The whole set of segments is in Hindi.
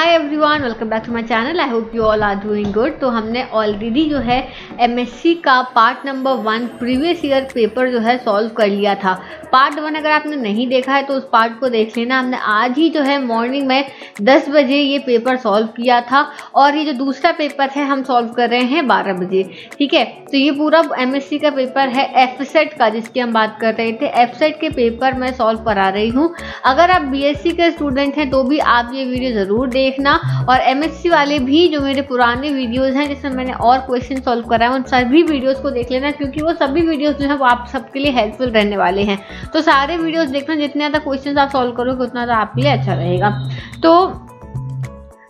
Hi everyone, welcome back to my channel. I hope you all are doing good. तो हमने ऑलरेडी जो है एमएससी का part number 1 previous year paper जो है सॉल्व कर लिया था। पार्ट 1 अगर आपने नहीं देखा है तो उस पार्ट को देख लेना। हमने आज ही जो है मॉर्निंग में 10 बजे ये पेपर सॉल्व किया था और ये जो दूसरा पेपर है हम सॉल्व कर रहे हैं 12 बजे। ठीक है, तो ये पूरा एमएससी का पेपर है एफसेट का, जिसकी हम बात कर रहे थे। एफसेट के पेपर मैं सॉल्व करा रही हूँ। अगर आप बीएससी के स्टूडेंट हैं तो भी आप ये वीडियो ज़रूर देखना, और एमएससी वाले भी जो मेरे पुराने वीडियोस हैं जिसमें मैंने और क्वेश्चन सॉल्व करा है उन सभी वीडियोस को देख लेना, क्योंकि वो सभी वीडियोस जो है वो आप सबके लिए हेल्पफुल रहने वाले हैं। तो सारे वीडियोस देखना, जितने ज़्यादा क्वेश्चन आप सॉल्व करोगे उतना ज़्यादा आपके लिए अच्छा रहेगा। तो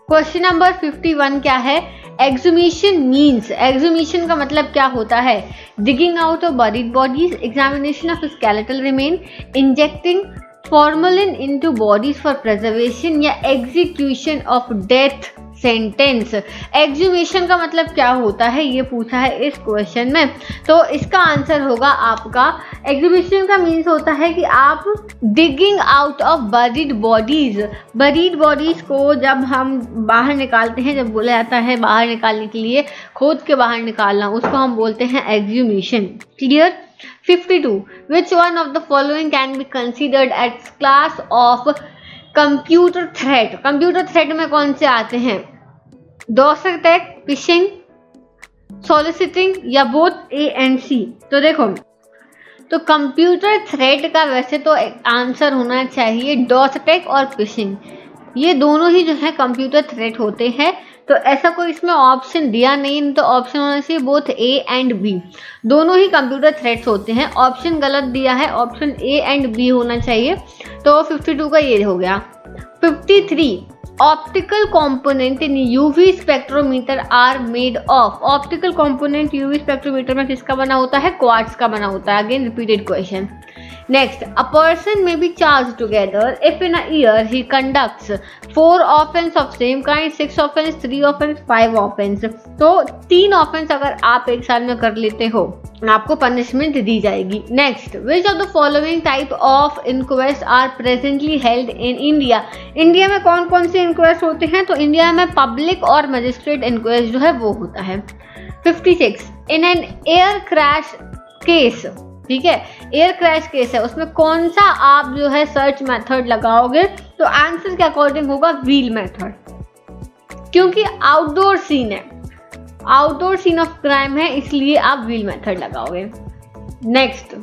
क्वेश्चन नंबर 51 क्या है? एक्सहुमेशन मीन्स, एक्सहुमेशन का मतलब क्या होता है? Digging out of buried bodies, examination of skeletal remain, injecting formalin into bodies for preservation या एग्जीक्यूशन ऑफ डेथ सेंटेंस। एक्सहुमेशन का मतलब क्या होता है ये पूछा है इस क्वेश्चन में। तो इसका आंसर होगा आपका, एक्सहुमेशन का मीन्स होता है कि आप digging out of buried bodies, buried bodies को जब हम बाहर निकालते हैं, जब बोला जाता है बाहर निकालने के लिए, खोद के बाहर निकालना, उसको हम बोलते हैं एक्सहुमेशन। Clear? 52. Which one of the following can be considered as class of computer threat? Computer threat में कौन से आते हैं? डॉस अटैक, फिशिंग, सॉलिसिटिंग या बोथ ए एंड सी? तो देखो, तो कंप्यूटर थ्रेट का वैसे तो आंसर होना चाहिए डॉस अटैक और फिशिंग। ये दोनों ही जो है कंप्यूटर थ्रेट होते हैं। तो ऐसा कोई इसमें ऑप्शन दिया नहीं, तो ऑप्शन होना चाहिए बोथ ए एंड बी, दोनों ही कंप्यूटर थ्रेट्स होते हैं। ऑप्शन गलत दिया है, ऑप्शन ए एंड बी होना चाहिए। तो 52 का ये हो गया। 53. Optical component in UV spectrometer are made of. Optical component UV spectrometer में किसका बना होता है? क्वार्ट्ज का बना होता है। Again repeated question. Next, a person may be charged together if in a year he conducts 4 offense of same kind, 6 offense, 3 offense, 5 offense. तो 3 offense अगर आप एक साल में कर लेते हो आपको पनिशमेंट दी जाएगी। Next, which of the following type of inquest are presently held in India? India में कौन कौन से इंक्वेस्ट होते हैं? तो इंडिया में पब्लिक और मजिस्ट्रेट इंक्वेस्ट जो है वो होता है। 56. in an air crash case, ठीक है, एयर क्रैश केस है, उसमें कौन सा आप जो है सर्च मेथड लगाओगे? तो आंसर के अकॉर्डिंग होगा व्हील मेथड, क्योंकि आउटडोर सीन है, आउटडोर सीन ऑफ क्राइम है, इसलिए आप व्हील मेथड लगाओगे। Next,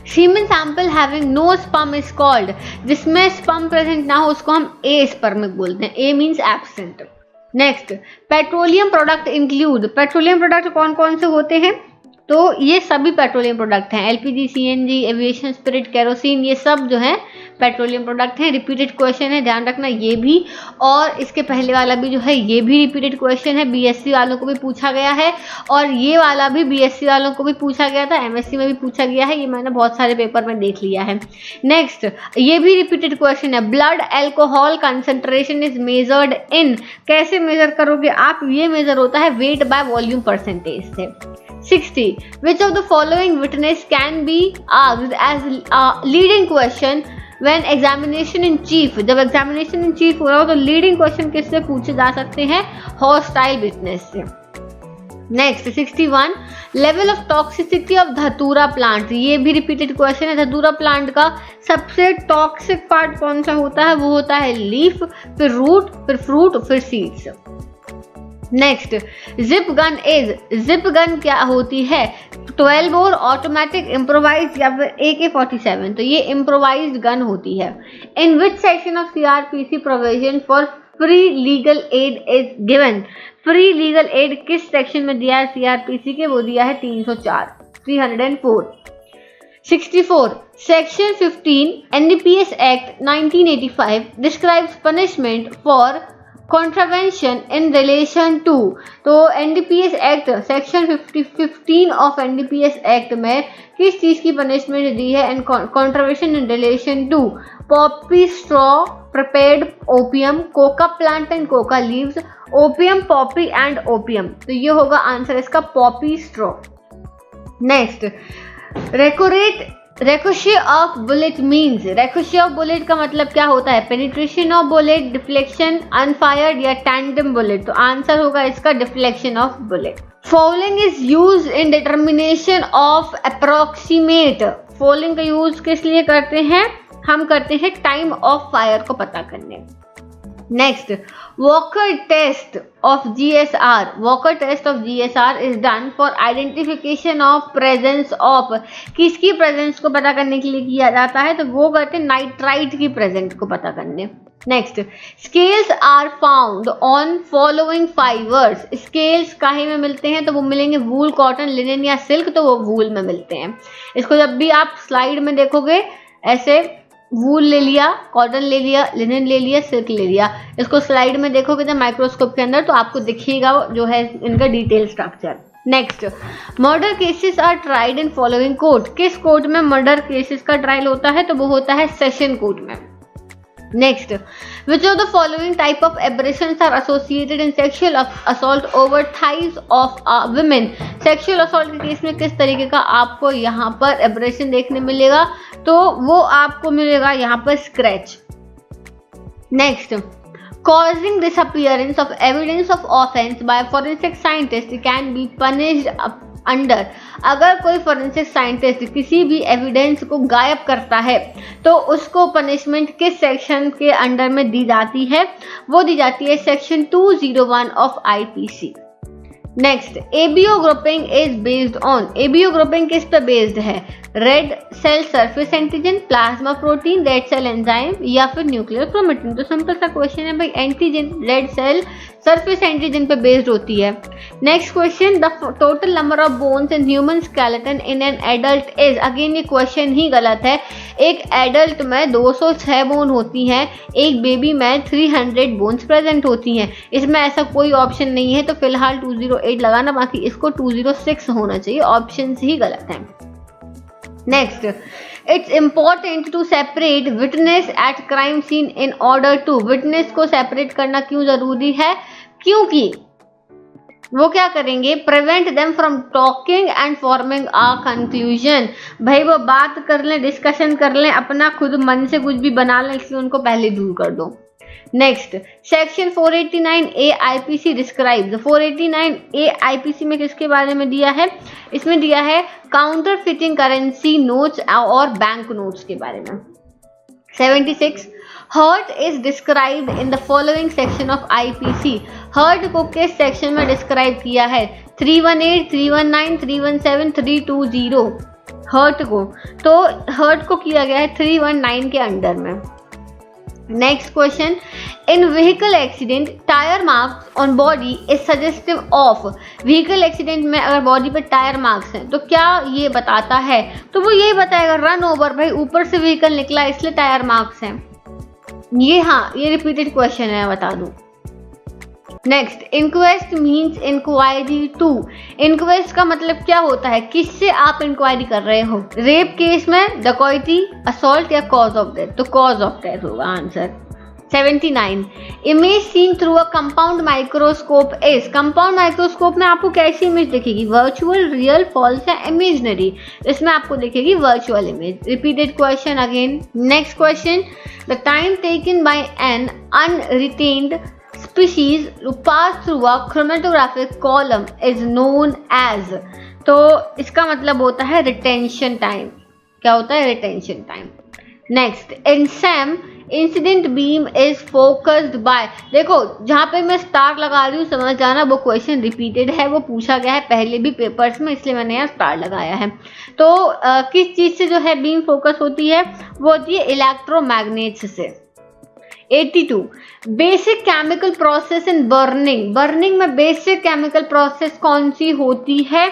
semen sample having no sperm is called, जिसमें स्पर्म प्रेजेंट ना हो उसको हम ए स्पर्मिक बोलते हैं। A means absent. Next, petroleum product include, petroleum product कौन कौन से होते हैं? तो ये सभी पेट्रोलियम प्रोडक्ट हैं, LPG, CNG, aviation spirit, kerosene, ये सब जो है पेट्रोलियम प्रोडक्ट हैं। रिपीटेड क्वेश्चन है, ध्यान रखना ये भी, और इसके पहले वाला भी जो है ये भी रिपीटेड क्वेश्चन है। बीएससी वालों को भी पूछा गया है और ये वाला भी बीएससी वालों को भी पूछा गया था, एमएससी में भी पूछा गया है, ये मैंने बहुत सारे पेपर में देख लिया है। नेक्स्ट, ये भी रिपीटेड क्वेश्चन है, blood alcohol concentration is measured in, कैसे मेजर करोगे आप? ये मेजर होता है वेट बाय वॉल्यूम परसेंटेज से। 60. Which of the following witness can be asked as a leading question when examination in chief? जब examination in chief हो रहा हो तो leading question किससे पूछे जा सकते हैं? hostile witness से। Next, 61. Level of toxicity of धतूरा प्लांट, ये भी रिपीटेड क्वेश्चन है। धतूरा प्लांट का सबसे टॉक्सिक पार्ट कौन सा होता है? वो होता है लीफ, फिर रूट, फिर फ्रूट, फिर seeds. Next, zip gun is, zip gun क्या होती है? 12 बोर, ऑटोमेटिक, इम्प्रोवाइज या फिर AK-47, तो ये इम्प्रोवाइज्ड गन होती है। In which section of CrPC provision for free legal aid is given? Free legal aid किस सेक्शन में दिया है सीआरपीसी के? वो दिया है 304, 304। 64. Section 15 NDPS act 1985 describes punishment for contravention in relation to, तो NDPS act section 15 of NDPS act में किस चीज की पनिशमेंट दी है? And contravention in relation to poppy straw, prepared opium, coca plant and coca leaves, opium, poppy and opium. तो ये होगा आंसर इसका, poppy straw. Next, ricochet of bullet means, ricochet of bullet का मतलब क्या होता है? Penetration of bullet, deflection, unfired या टैंडम बुलेट। तो आंसर होगा इसका deflection of bullet. Following is use in determination of approximate. Following का यूज किस लिए करते हैं? हम करते हैं टाइम ऑफ फायर को पता करने। Next, Walker test of GSR। Walker test of GSR is done for identification of presence of. किसकी प्रेजेंस को पता करने के लिए किया जाता है? तो वो करते हैं नाइट्राइट की प्रेजेंस को पता करने। Next, scales are found on following fibres. Scales काहे में मिलते हैं? तो वो मिलेंगे वूल, कॉटन, लिनन या सिल्क। तो वो वूल में मिलते हैं। इसको जब भी आप स्लाइड में देखोगे ऐसे वूल ले लिया, कॉटन ले लिया, लिनन ले लिया, सिल्क ले लिया। इसको स्लाइड में देखोगे जब माइक्रोस्कोप के अंदर तो आपको दिखेगा जो है इनका detail structure. Next, murder cases are tried in following court. किस कोर्ट में मर्डर केसेस का ट्रायल होता है? तो वो होता है सेशन कोर्ट में। Next, which of the following type of aberrations are associated in sexual assault over thighs of women? Sexual assault के केस में किस तरीके का आपको यहाँ पर एब्रेशन देखने मिलेगा? तो वो आपको मिलेगा यहाँ पर scratch. Next, causing disappearance of evidence of offense by forensic scientist can be punished under. अगर कोई फोरेंसिक साइंटिस्ट किसी भी एविडेंस को गायब करता है तो उसको पनिशमेंट किस सेक्शन के अंडर में दी जाती है? वो दी जाती है section 201 of IPC। Next, ABO grouping is based on. ABO grouping किस पे बेस्ड है? Red cell surface antigen, plasma protein, red cell enzyme या फिर न्यूक्लियर क्रोमेटिन। तो सिंपल सा क्वेश्चन है भाई, antigen red cell surface antigen पे बेस्ड होती है। Next question, the total number of bones in human skeleton in an adult is. Again ये क्वेश्चन ही गलत है। एक एडल्ट में 206 बोन होती हैं, एक बेबी में 300 बोन्स प्रेजेंट होती हैं। इसमें ऐसा कोई ऑप्शन नहीं है, तो फिलहाल 208 लगाना, बाकी इसको 206 होना चाहिए। ऑप्शन ही गलत है। Next, it's important to separate witness at crime scene in order to. Witness को सेपरेट करना क्यों जरूरी है? क्योंकि वो क्या करेंगे? Prevent them from talking and forming a conclusion. भाई वो बात कर लें, डिस्कशन कर लें, अपना खुद मन से कुछ भी बना लें, इसलिए उनको पहले दूर कर दो। Next, section 489A IPC describes. 489A IPC में किसके बारे में दिया है? इसमें दिया है काउंटर फिटिंग करेंसी नोट्स और बैंक नोट्स के बारे में। 76, hurt is described in the following section of IPC। Hurt को किस सेक्शन में डिस्क्राइब किया है? 318, 319, 317, 320 हर्ट को। तो हर्ट को किया गया है 319 के अंडर में। Next question, in vehicle accident tyre marks on body is suggestive of. Vehicle accident में अगर बॉडी पर टायर मार्क्स हैं तो क्या ये बताता है? तो वो यही बताएगा रन ओवर, भाई ऊपर से व्हीकल निकला इसलिए टायर मार्क्स हैं ये। हाँ, ये रिपीटेड क्वेश्चन है, बता दूं। Next, inquest means inquiry to. Inquest का मतलब क्या होता है? किससे आप इंक्वायरी कर रहे हो? रेप केस में, डकैती, असॉल्ट या कॉज ऑफ डेथ? तो कॉज ऑफ डेथ होगा answer. 79, image seen through a compound microscope is. Compound microscope में आपको कैसी इमेज दिखेगी? वर्चुअल, रियल, फॉल्स या इमेजिनरी? इसमें आपको दिखेगी virtual image. Repeated question again. Next question, the time taken by an unretained species to pass through a chromatographic column is known as। तो इसका मतलब होता है रिटेंशन टाइम। क्या होता है? Retention time. Next, in SEM incident beam is focused by. देखो जहाँ पे मैं स्टार लगा रही हूँ समझ जाना, वो क्वेश्चन रिपीटेड है, वो पूछा गया है पहले भी पेपर्स में, इसलिए मैंने यहाँ स्टार लगाया है। तो किस चीज से जो है बीम फोकस होती है? वो होती है इलेक्ट्रोमैग्नेट्स से। 82, basic chemical process in burning. Burning में बेसिक केमिकल प्रोसेस कौन सी होती है?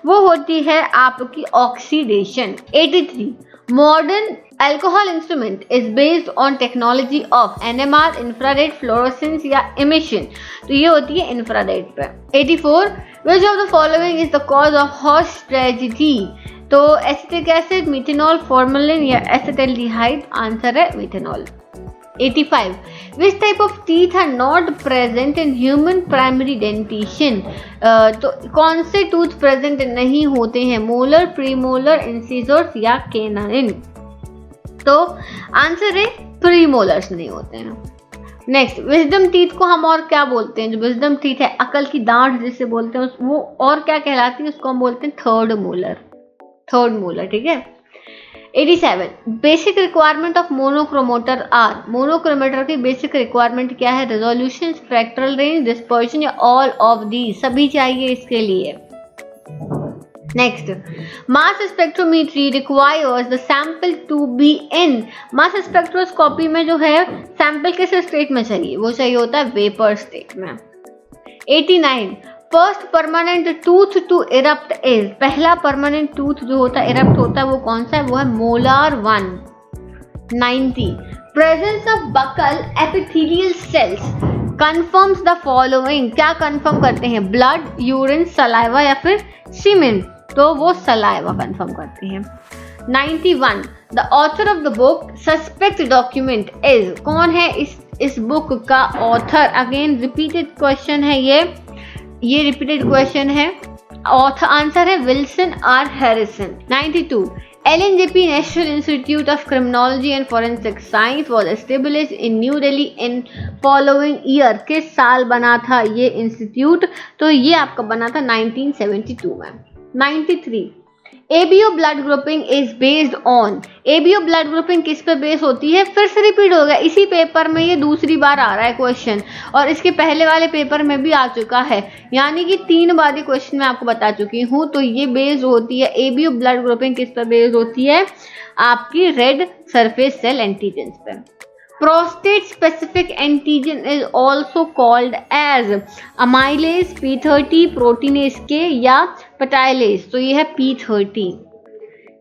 वो होती है आपकी oxidation. 83, modern alcohol instrument is based on technology of NMR, infrared, fluorescence या इमिशन। तो ये होती है इंफ्रारेड पे। 84, विच of the following is the cause of horse tragedy? तो एसिटिक एसिड, मिथेनॉल, फॉर्मेलिन या एसिटाल्डिहाइड? आंसर है methanol. 85. Which type of teeth are not present in human primary dentition? तो कौन से टूथ प्रेजेंट नहीं होते हैं? मोलर, प्रीमोलर, इंसिजर्स या केनाइन? तो आंसर है प्रीमोलर्स नहीं होते हैं। नेक्स्ट, विजडम टीथ को हम और क्या बोलते हैं? जो विजडम टीथ है, अकल की दांत जिसे बोलते हैं, वो और क्या कहलाती है? उसको हम बोलते हैं थर्ड मोलर। थर्ड मोलर, ठीक है। 87. Basic requirement of monochromator are. Monochromator की बेसिक रिक्वायरमेंट क्या है? रेजोल्यूशन, स्पेक्ट्रल रेंज, डिस्पर्शन या ऑल ऑफ दी, सभी चाहिए इसके लिए। Next, mass spectrometry requires the sample to be in. Mass spectroscopy में जो है सैंपल किस स्टेट में चाहिए? वो चाहिए होता है वेपर स्टेट में। 89. First permanent tooth to erupt is. पहला परमानेंट टूथ जो होता है इरप्ट होता है वो कौन सा है? वो है molar 1। 90. Presence of buccal epithelial cells confirms the following. क्या कंफर्म करते हैं? ब्लड, यूरिन, सलाइवा या फिर सीमेन? तो वो सलाइवा कंफर्म करते हैं। 91. The author of the book suspect document is. कौन है इस बुक का ऑथर? अगेन रिपीटेड क्वेश्चन है ये रिपीटेड क्वेश्चन है। ऑथर आंसर है Wilson R Harrison. 92. LNJP national institute of criminology and forensic science was establish in new Delhi in following year. किस साल बना था ये इंस्टीट्यूट? तो ये आपका बना था 1972 में। 93. ABO blood grouping is based on. ABO blood grouping किस पे बेस होती है? फिर से रिपीट हो गया, इसी पेपर में ये दूसरी बार आ रहा है क्वेश्चन, और इसके पहले वाले पेपर में भी आ चुका है, यानी कि 3 बार ये क्वेश्चन मैं आपको बता चुकी हूँ। तो ये बेस्ड होती है, ABO ब्लड ग्रुपिंग किस पे बेस्ड होती है? आपकी रेड सरफेस सेल एंटीजन पे। Prostate specific antigen is also called as amylase, P30, proteinase K या पेटाइलेज। तो ये है P30।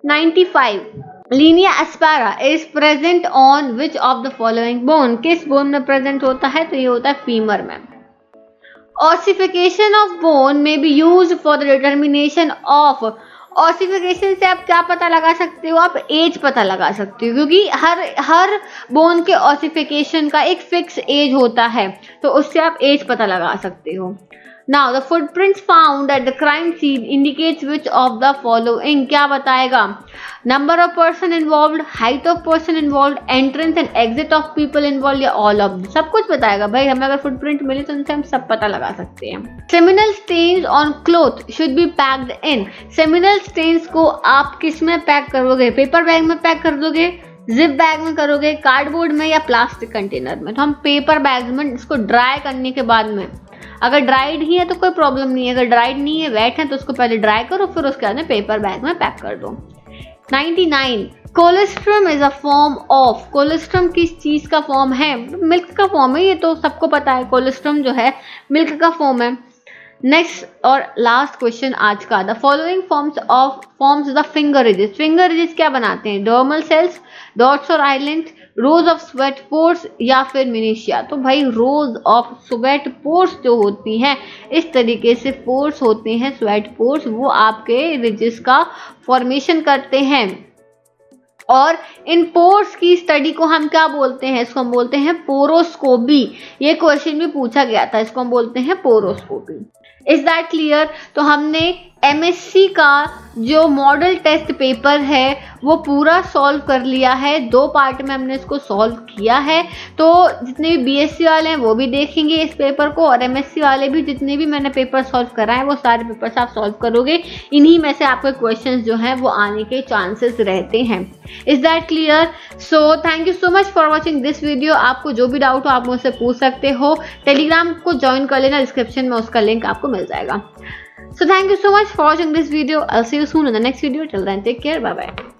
95. Linea aspera is present on which of the following bone. किस बोन में प्रेजेंट होता है? तो ये होता है फीमर में। Ossification of bone may be use for the determination of. Ossification से आप क्या पता लगा सकते हो? आप एज पता लगा सकते हो, क्योंकि हर बोन के ऑसिफिकेशन का एक फिक्स एज होता है, तो उससे आप एज पता लगा सकते हो। Now the footprints found at the crime scene indicates which of the following. क्या बताएगा? Number of person involved, height of person involved, entrance and exit of people involve या ऑल ऑफ। सब कुछ बताएगा भाई, हमें अगर फुटप्रिंट मिले तो उनसे हम सब पता लगा सकते हैं। Seminal stains on cloth should be packed in. Seminal stains को आप किस में पैक करोगे? पेपर बैग में पैक कर दोगे, जिप बैग में करोगे, कार्डबोर्ड में या प्लास्टिक कंटेनर में? तो हम पेपर बैग में इसको ड्राई करने के बाद में, अगर ड्राइड ही है तो कोई प्रॉब्लम नहीं है, अगर ड्राइड नहीं है, वेट है, तो उसको पहले ड्राई करो, फिर उसके बाद में पेपर बैग में पैक कर दो। 99. Colostrum is a form of. Colostrum किस चीज का फॉर्म है? मिल्क का फॉर्म है, ये तो सबको पता है, कोलेस्ट्रम जो है मिल्क का फॉर्म है। नेक्स्ट और लास्ट क्वेश्चन आज का, the following forms the finger ridges. Finger ridges क्या बनाते हैं? डर्मल सेल्स, डॉट्स और island, rose of sweat pores या फिर मिनिशिया। तो भाई रोज ऑफ स्वेट पोर्स जो होती हैं, इस तरीके से पोर्स होते हैं स्वेट पोर्स, वो आपके रिजेस का फॉर्मेशन करते हैं। और इन पोर्स की स्टडी को हम क्या बोलते हैं? इसको हम बोलते हैं पोरोस्कोपी। ये क्वेश्चन भी पूछा गया था, इसको हम बोलते हैं पोरोस्कोपी। Is that clear? तो हमने MSc का जो मॉडल टेस्ट पेपर है वो पूरा सॉल्व कर लिया है, 2 पार्ट में हमने इसको सॉल्व किया है। तो जितने भी BSc वाले हैं वो भी देखेंगे इस पेपर को, और MSc वाले भी जितने भी मैंने पेपर सॉल्व कराए वो सारे पेपर्स आप सॉल्व करोगे। इन्हीं में से आपके क्वेश्चंस जो हैं वो आने के चांसेस रहते हैं। Is that clear? So thank you so much for watching this video. आपको जो भी डाउट हो आप मुझसे पूछ सकते हो। टेलीग्राम को ज्वाइन कर लेना, डिस्क्रिप्शन में उसका लिंक आपको मिल जाएगा। So thank you so much for watching this video. I'll see you soon in the next video. Till then, take care. Bye bye.